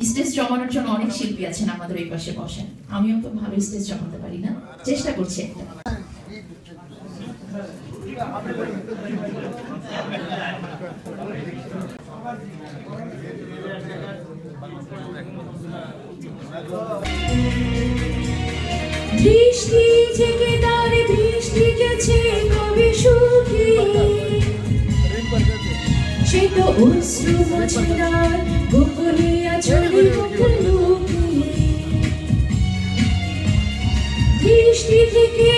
Stage জমানোর জন্য অনেক শিল্পী আছেন আমাদের এই পাশে বসেন, আমিও তো ভালো স্টেজ জমাতে পারি না, চেষ্টা করছি একটা। বৃষ্টি থেকে তারে বৃষ্টি গেছে কবি শুকিয়ে, সে তো অশ্রু মুছে না গোপনীয় চলে গোপন লুকিয়ে। বৃষ্টি থেকে